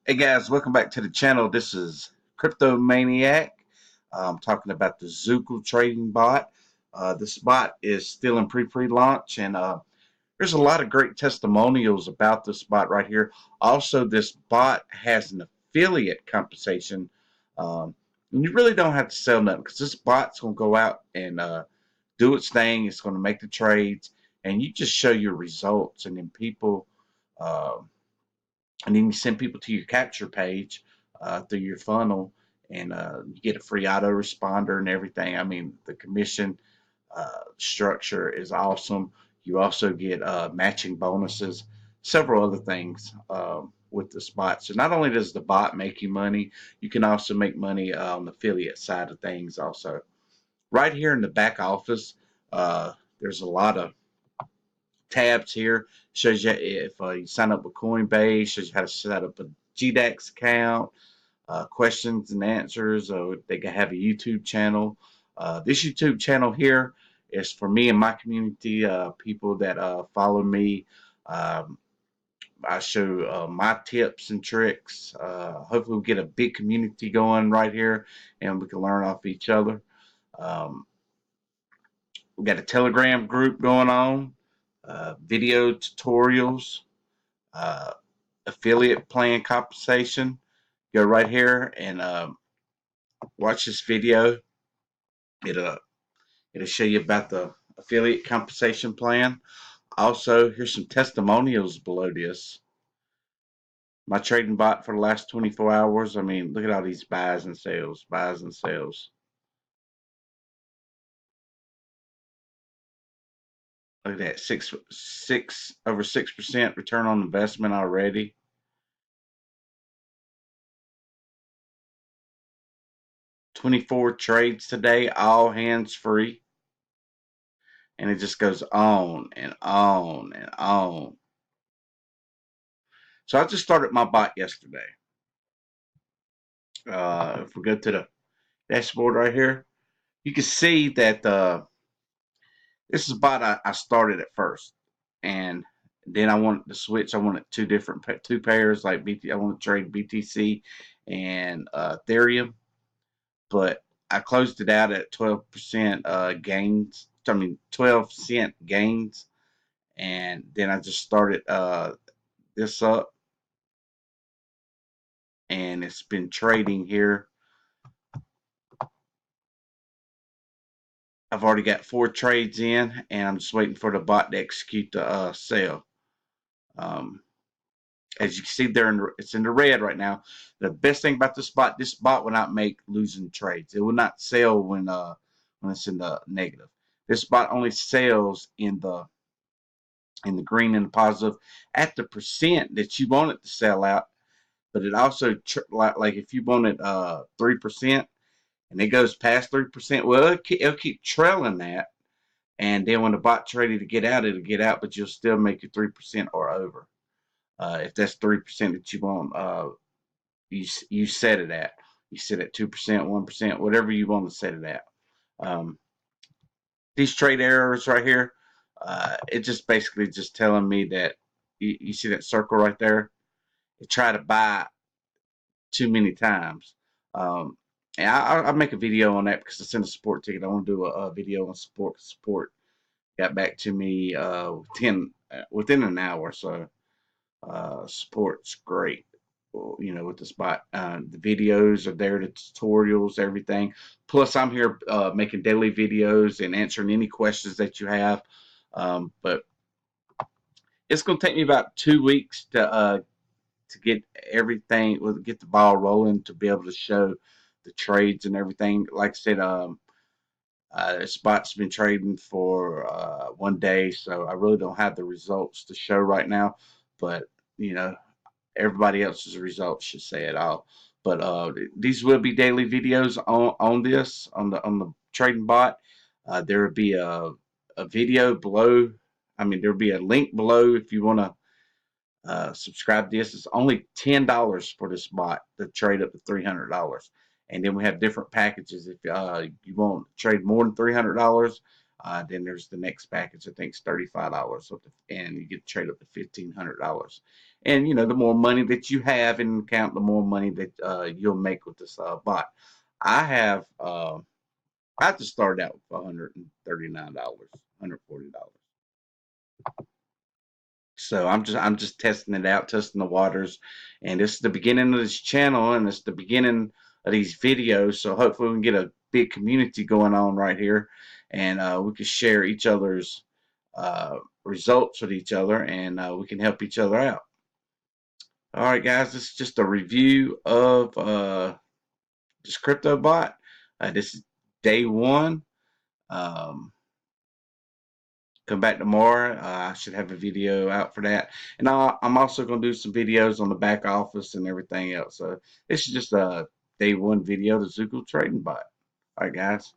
Hey guys, welcome back to the channel. This is Crypto Maniac. I'm talking about the Zukul Trading Bot. This bot is still in pre-launch, and there's a lot of great testimonials about this bot right here. Also, this bot has an affiliate compensation. And you really don't have to sell nothing because this bot's going to go out and do its thing. It's going to make the trades, and you just show your results, and then people. Uh, and then you send people to your capture page through your funnel, and you get a free autoresponder and everything. I mean, the commission structure is awesome. You also get matching bonuses, several other things with this bot. So not only does the bot make you money, you can also make money on the affiliate side of things also. Right here in the back office, there's a lot of tabs here. Shows you if you sign up with Coinbase, shows you how to set up a GDAX account, questions and answers. They have a YouTube channel. This YouTube channel here is for me and my community, people that follow me. Um, I show my tips and tricks. Hopefully, we get a big community going right here, and we can learn off each other. Um, we got a Telegram group going on, video tutorials, uh, affiliate plan compensation. Go right here and watch this video. It'll it'll show you about the affiliate compensation plan. Also, here's some testimonials below this. My trading bot for the last 24 hours. I mean, look at all these buys and sales, buys and sales. Look at that, over 6% return on investment already. 24 trades today, all hands free. And it just goes on and on and on. So I just started my bot yesterday. If we go to the dashboard right here, you can see that this is a bot I started at first, and then I wanted to switch. I wanted two pairs like BT. I want to trade BTC and Ethereum, but I closed it out at 12% gains. I mean 12-cent gains, and then I just started this up, and it's been trading here. I've already got 4 trades in, and I'm just waiting for the bot to execute the sale. Um, as you can see there, it's in the red right now. The best thing about this bot will not make losing trades. It will not sell when it's in the negative. This bot only sells in the green and the positive at the percent that you want it to sell out. But it also like if you want it 3% and it goes past 3%, well, it'll keep trailing that. And then when the bot's ready to get out, it'll get out, but you'll still make it 3% or over. If that's 3% that you want, you set it at. You set it 2%, 1%, whatever you want to set it at. Um, these trade errors right here, it just basically just telling me that you see that circle right there. It tried to buy too many times. And I'll make a video on that because I sent a support ticket. I want to do a video on support. Support got back to me within an hour. So support's great. With the spot, the videos are there, the tutorials, everything. Plus, I'm here making daily videos and answering any questions that you have. But it's going to take me about 2 weeks to get everything, get the ball rolling, to be able to show the trades and everything. Like I said, this bot's been trading for 1 day, so I really don't have the results to show right now. But everybody else's results should say it all. But these will be daily videos on this on the trading bot. There will be a video below. I mean, there will be a link below if you want to subscribe to this. It's only $10 for this bot to trade up to $300. And then we have different packages. If you want to trade more than $300, then there's the next package. I think it's $35, and you get to trade up to $1,500. And the more money that you have in account, the more money that you'll make with this bot. I have I just started out with $139, $140. So I'm just testing it out, testing the waters, and this is the beginning of this channel, and it's the beginning of these videos. So hopefully we can get a big community going on right here, and we can share each other's results with each other, and we can help each other out. All right, guys, this is just a review of this crypto bot. This is day one. Um, Come back tomorrow. I should have a video out for that. And I'm also going to do some videos on the back office and everything else. So this is just a day one video, the Zukul Trading Bot. All right, guys.